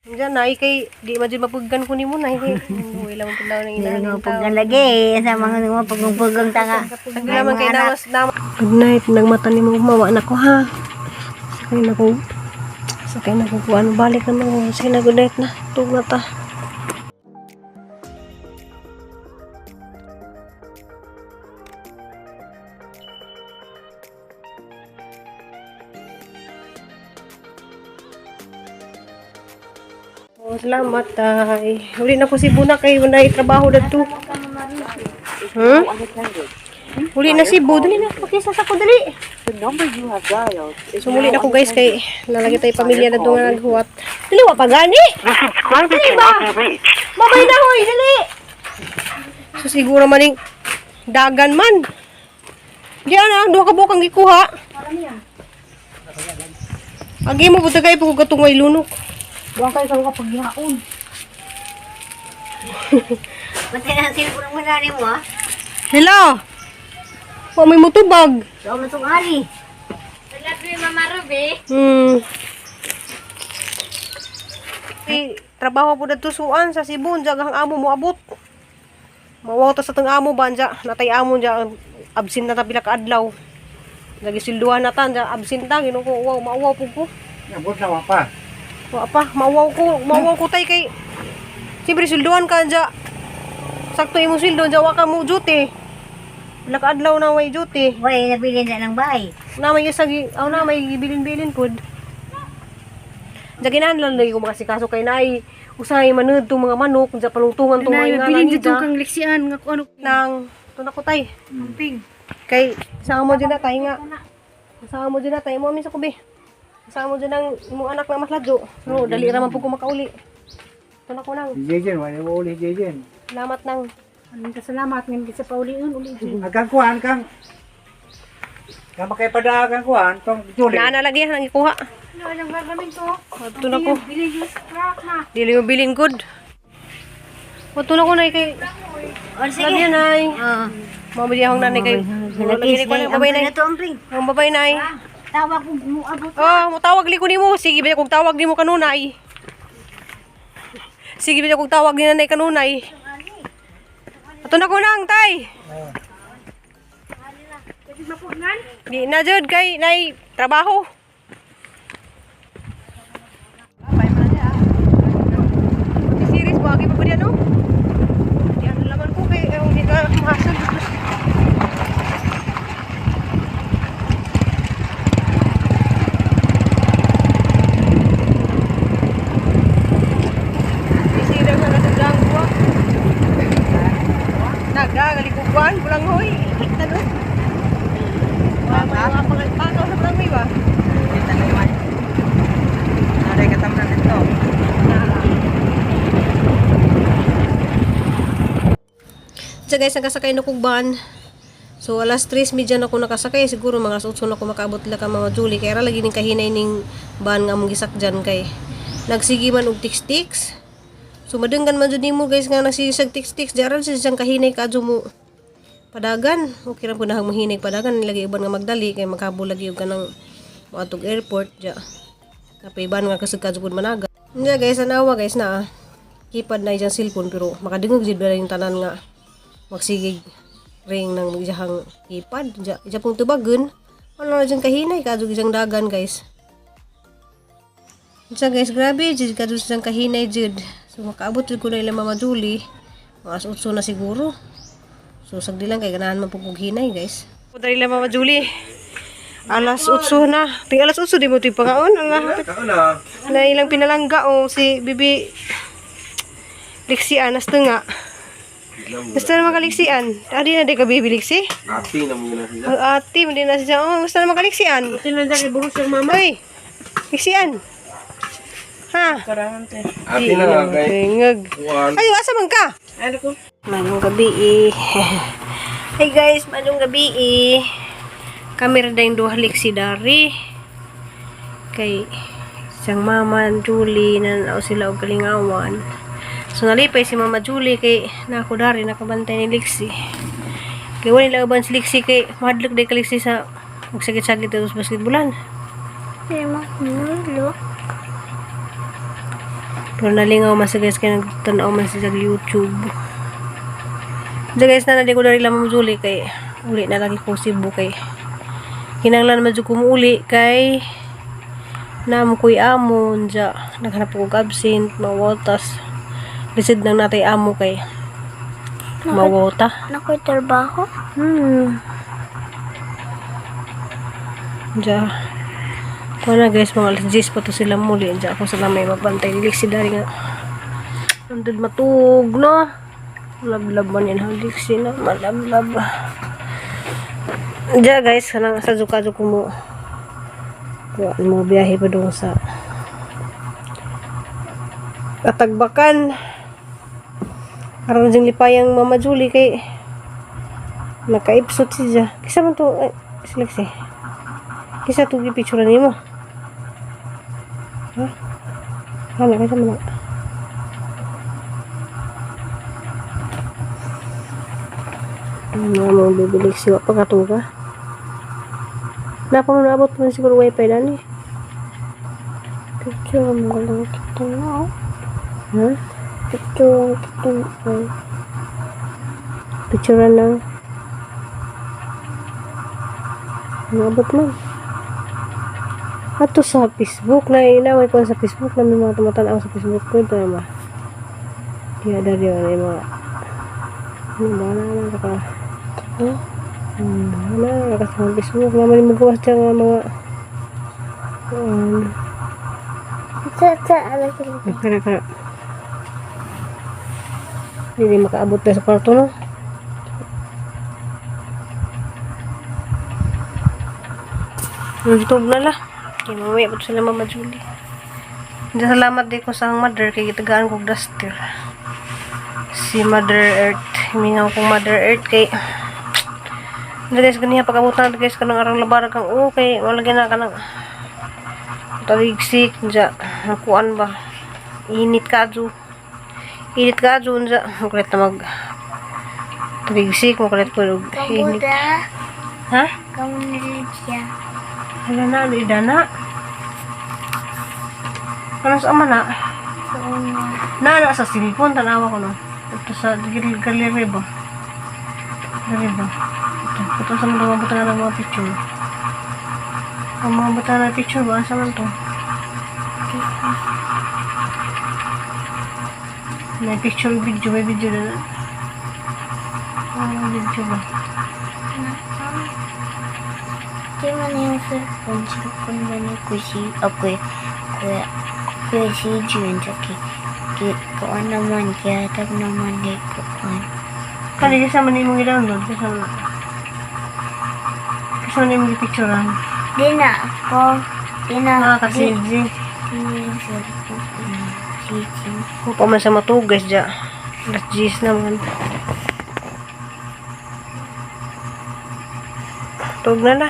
Diyan na kay di ma jud mapuggan ko nimo na kay wala man pala nang Hindi inahin mo paggan lagi. Sa mga pagong tanga. Naman kay nawas na. Good night, nagmata nimo mawa na ko ha. Sakay na ko kuan balik na mo. Sige na good night na. Tug na ta. Oh, salamat tay. Huli na ko si Buna kay wala trabaho dadto. Huli na si Bu. Dali na. Pakisa sa ko dali. The number you have dialed is Sumuli na ko guys kay nalagi tayo pamilya na doon nga naghuwat. Dali wa pa gani. the subscriber cannot be reached. Babay na hoy, dali. So siguro maning dagan man. Di ana, duha ka bukang gikuha. Agi mo butagay po gatong may lunok. Buwan kayo sa mga pagyaon. Pati na silpon mo na rin mo ha. Hello. Wa may mutubag. So, matong ali. Trabaho po dito suan sa Cebu, jagang amo mo abot. Mawaw ta sa tang amo banja, natay amo ja absent na ta pila ka adlaw. Lagi silduhan na ta, absent ta ginuko. Wow, maawaw po ko. Abot na pa. Wa pa, maawaw ko tay kay. Siyempre silduhan ka ja. Sakto imo sildo ja wa ka mo duty. Pila ka adlaw na way duty. Wala nabilin na ng bahay. Na may isagi, na may bilin-bilin pud. Jaginan lang lagi ko makasikaso kay naay usahay manud tong mga manok sa palungtungan tong mga bilin dito kang liksian nga ano nang tuna ko tay. Kay sama mo dyan na tay nga. Sama mo dyan na tay mo amin sa kubi. Sama mo dyan ang imong anak na mas ladyo. No, dali ra man pud ko makauli. Tuna ko nang. Jejen, wala mo uli Jejen. Salamat nang. Anong kasalamat ngin sa pauliin uli. Hanggang kuhan kang. Kang makipadagan kuhan tong Julie. Naana lagi nang ikuha. Ano ang gagawin to? Tuna ko. Bilin yung scrap na. Dili mo bilin good. Tuna ko na kay. O, sige. Lagi nay. Oo. Mabili akong nanay kay. Lagi ko lang babay nay. Ito, amping. Ang babay nay. Tawag mo abot. Oh, mutawag li ko nimo. Sige ba kung tawag nimo kanunay. Sige ba kung tawag ni nanay kanunay. Ato na ko nang tay. Di na jud kay nay trabaho. Series ba agi pa pud ano? Di ano laman ko kay hindi ka mahasol. Nagagalikuan, pulang hoy. Ano? Mga pangagpato sa barangay ba? Kita na yun. Naray katamnan nito. So guys, nakasakay na kong van. So alas 3:30 na ako nakasakay. Siguro mga alas 8 na ako makaabot lang ka mga Julie. Kaya lagi ning kahinay ning van nga mong gisakjan kay. Nagsigi man og tiks-tiks. So madenggan man jud nimo guys nga nasisag tiks-tiks. Diaran sa siyang kahinay kadto mo padagan. Okay ra pud na mahinay padagan lagi uban nga magdali kay makabul lagi og kanang moatog airport ja. Tapos iban nga kasud kadto pud managa. Nya guys, anawa guys na kipad na iyang cellphone pero makadungog jud ba yung tanan nga magsigig ring ng ijahang kipad ja pong tubagon ano na dyan kahinay kadto ijang dagan guys. So guys, grabe jud kadto sa kahinay jud. So makaabot jud ko na ila Mama Julie. Mga 8 na siguro. So sagdi lang kay ganahan man pug hinay guys. Pudra ila Mama Julie. Alas 8 na. Ting alas 8 di mo ti pagaon. Na ilang pinalangga o si Bibi Lixian nastenga. Gusto na makaliksian. Adi na di ka Bibi Lixi? Ati na mo na siya. Ati mo din na siya. Oh, gusto na makaliksian. Tinanda kay burus yung mama. Hoy. Lixian. Ha? Ati na nga kay. Tingag. Ay, asa man ka? Ano ko? Manong gabi Hey guys, manong gabi Kami rin dahil duha liksi dari. Kay isang Mama Julie na nao sila og kalingawan. So nalipay si Mama Julie kay nako dari nakabantay ni liksi. Kay wala nila uban si liksi kay mahadlok day kaliksi sa magsagit-sagit sa basketbolan. Pero mo, nulo. Pero nalingaw man siya guys kaya nagtanaw man siya sa YouTube. Diyan guys na ko dari lamang Julie kay uli na lagi ko Cebu kay kinanglan man jud ko uli kay namo ko'y amon dya naghanap ko og absent mawaltas lisid nang natay amo kay mawota. Nakoy trabaho? Dya ko na guys mga alas 10 pa to sila muli dya ako sila may magbantay dilik si dari nga andun matug no lablab man yan halik sila malablab dya guys kanang sa zuka ko mo biyahe pa doon sa Katagbakan aron ding lipayang Mama Julie kay nakaipsot siya kisa man to ay seleksi kisa to gipicturean nimo ha ana kisa man mo bibilik siwa pa katuga napa mo naabot mo siguro wifi dani picture mo lang kita na ha picture lang naabot mo ato sa Facebook na inaway ko sa Facebook na may mga tumatanaw sa Facebook ko ito naman kaya dari yung mga ano ka wala sa Facebook naman yung magawas dyan nga mga kara hindi makaabot na sa kwarto no YouTube na lah kaya mamaya po sila Mama Julie hindi salamat din ko sa mother kaya gitagaan kong duster si Mother Earth himingaw kong Mother Earth kay hindi guys ganiha pag-abutan guys kanang arang labarag kang okay malagyan na ka ng taligsik dya nakuan ba init ka dyan dya makulit na mag taligsik makulit ko init ha? Kamu niligya. Hala na, ida na. Ano sa ama na? Na sa cellphone, tanawa ko no. Ito sa galeri ba? Galeri ba? Ito sa mga mabutan na mga picture. Ang mga mabutan na picture ba? Asa man to? May picture, video, may video na na. Video ba? Gimana yung cellphone ba ni Kuya si Jun kung naman kaya tag naman di ko Kali kasi man imong i-download kasi man. Kasi man imong i-picturean. di na ako di na Kasi di yung cellphone si Jun kung pa man sa matugas dya. Alas 10 naman. Tug na na.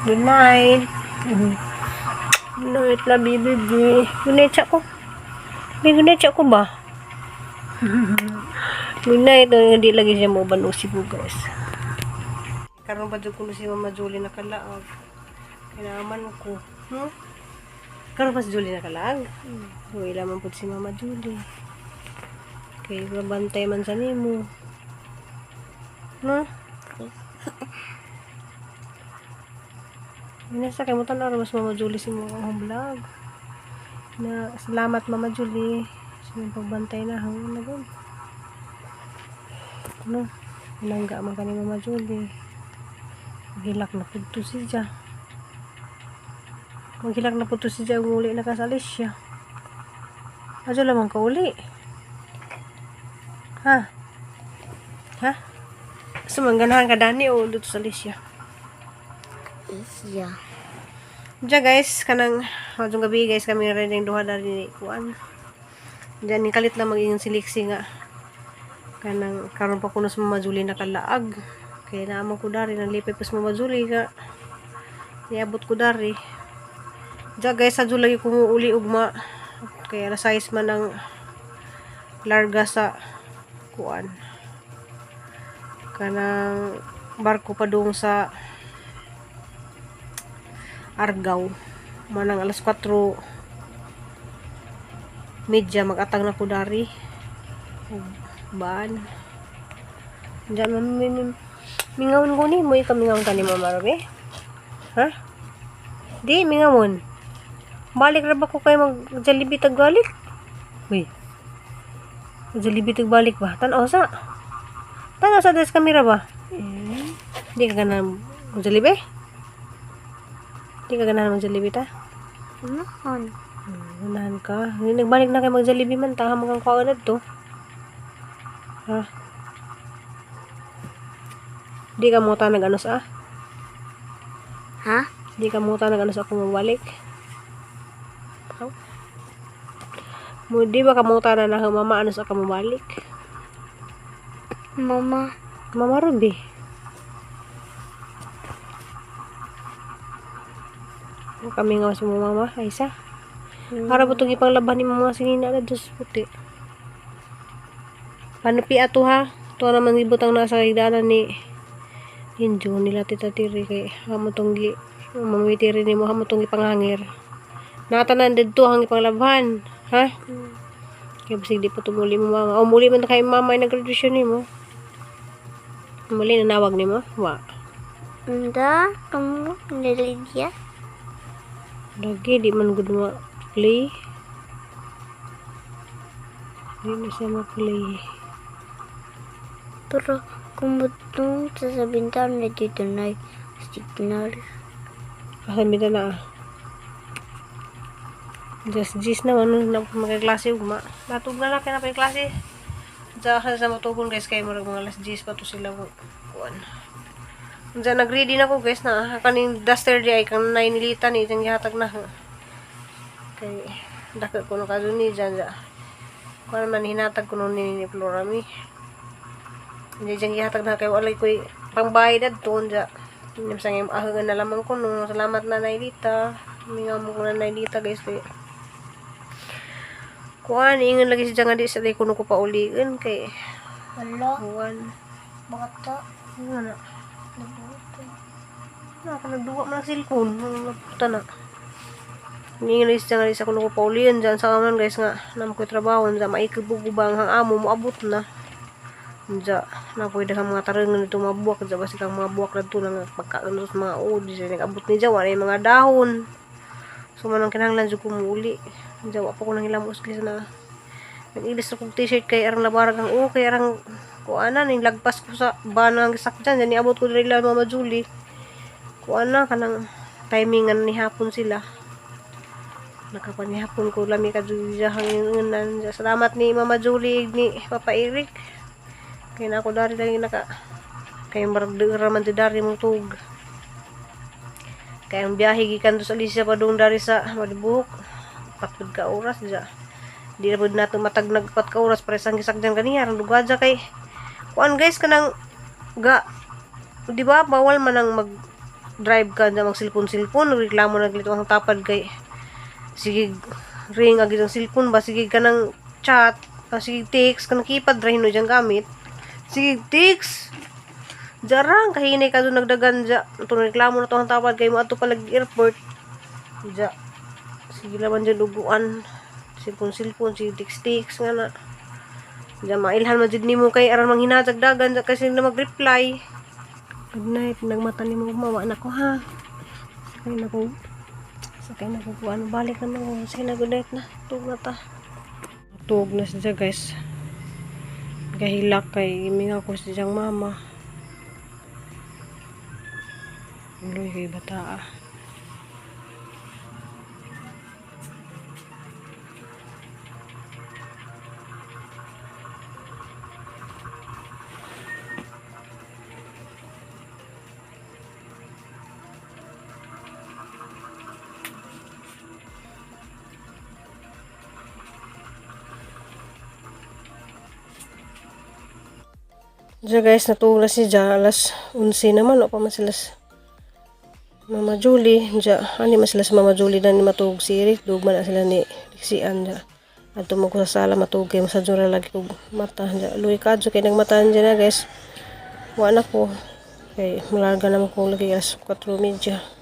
Good night. Good night, love you, baby. Good night siya ko. Good night siya ko ba? Good night. Hindi lagi siya mo banusi po, guys. Karoon ba dyan ko si Mama Julie nakalaag? Kailangan ko. Karoon pa si Julie nakalaag? Huwag ilaman po si Mama Julie. Kaya babantay man sa nimo. Nasa kay mo tanong mas Mama Julie si mo ang vlog. Na salamat Mama Julie sa iyong pagbantay na hanggang na doon. Ano? Nangga man ka ni Mama Julie. Maghilak na po ito siya. Maghilak na po ito siya. Uli na kasalis siya. Adyo lamang ka uli. Ha? Ha? Sumangganahan ka Dani o dito sa Alicia. iya Diyan guys, kanang madung gabi guys kami rin yung duha dari kuan. Diyan ni kalit lang maging siliksi nga. Kanang karon pa kuno sa Mama Julie nakalaag. Kaya naamang ko dari nalipay pa sa Mama Julie nga. Niabot ko dari. Diyan guys, sa July ko uli ugma. Kaya na-size man ang larga sa kuan. Kanang barko pa dong sa Argao manang alas 4 Medya mag-atang na ko dari. Baan. Diyan mingawon ko ni mo ikaw mingawon ka ni Mama Robe. Ha? Di mingawon. Balik ra ba ko kay mag-Jollibee tag balik? Uy. Jollibee tag balik ba? Tan-aw sa. Tan-aw sa des kamera ba? Di ka ganahan mag-Jollibee? Di ka ganahan mag-Jollibee ta? Noon. Ganahan ka. Nagbalik na kay mag-Jollibee man ta hanggang kaagad to. Ha? Di ka mo ta nag-ano sa? Ha? Di ka mo ta nag-ano sa kung mabalik? Mo di ba ka mo ta na mama ano sa ka mabalik? Mama. Mama Ruby. Kami nga sa mga mama, Aisa. Para ba itong ipanglaban ni mga sinina na Diyos puti. Paano pi ato ha? Ito naman ibutang nasa kaidanan ni Injo nila tita tiri kay hamo tong gi mamitiri ni mo hamo tong ipanghangir. Natanan dito ang ipanglaban, ha? Kaya basig di pa tumuli mo mga. O muli man kay mama ay nag-graduation ni mo. Muli nanawag ni mo? Wa. Anda, kamu Lydia? Lagi di man gud ma play. Di na siya ma-play. Pero kung butong sa bintana na dito na signal. Kasan bita na just gis naman na magkaklase ugma. Natug na lang kaya na pa yung klase. Sa matugon guys kay marag mga alas 10 pa to sila kuan. Diyan nag-ready na ko guys na kaning duster di ay kang nainilitan ni itang gihatag na. Kay dako ko no kaso ni diyan ja. Kuan man hinatag ko nun ni Florami. Hindi dyan gihatag na kay walay ko'y pangbayad at doon dyan. Sang ahagan na lamang ko no. Salamat na nailita. Minga mo ko na nailita guys. Kay kuhan, ingan lagi si dyan nga di sa day kuno ko pa uliin. Kay Wala. kuhan. Bata. Ano na? Nagduwa mo ng cellphone. Naputa na. Ingan lagi si dyan nga di sa kuno ko pa uliin. Dyan sa kaman guys nga. Nam ko'y trabaho. Dyan maikibugubang hang amo mo abot na. Diya, na pwede kang mga tarangan nito mga buwak. Diya, basi kang mga buwak na ito lang pagkaano sa mga udi. Diya, nag-abot ni Diya, wala yung mga dahon. So, manang kinahanglan dyan kumuli. Diya, wapa ko nang ilang uslis na nag-ilis na kong t-shirt kay arang labarag ang kay arang kuana, ning lagpas ko sa banang gisak dyan. Diyan, niabot ko nila Mama Julie. Kuana, kanang timingan ni hapon sila. Nakapanihapon ko lami ka Diya, hangin Diya. Salamat ni Mama Julie, ni Papa Eric. Kaya na ako dari lang naka kaya maragdara man di dari mong tug. Kaya ang biyahe gikan do sa Alicia pa doon dari sa Malibuhok. 4 ka oras dya. Di na pud nato matag nag 4 ka oras para sang gisakdan kaniya ang lugadja kay kuan guys kanang ga di ba bawal man ang mag drive ka dyan mag cellphone reklamo na gilito ang tapad kay sige ring agi ang cellphone ba sige kanang chat sige text kanang keypad ra hino dyan gamit. Sige, tiks. Jarang kahinay ka doon nagdagan dya. Ito reklamo na ito ang tapad kayo mo ato palag airport. Dya. Sige naman dyan luguan. Silpon, sige tiks nga na. Dya mailhan man dyan ni mo kay aran mang hinatagdagan dya kasi na mag-reply. Good night. Nagmata ni mo gumawa na ko ha. Sakay na ko ano. Balik na ako. Sige na good night na. Tug na ta. Tug na siya guys. Kahilak kay iminga ko sa siyang mama. Uloy kay bata. So guys, natulog na si Ja. Alas 11 naman. O pa man sila Mama Julie. Ja, ani man sila sa Mama Julie na ni matulog si Eric. Dugman na sila ni Lixian. Ja. At tumog ko sa sala matulog kayo. Masadyo na lagi kong mata. Ja. Luwi ka. So kayo nagmataan dyan na guys. Wala na ko. Kaya malarga naman kong lagi alas 4:30.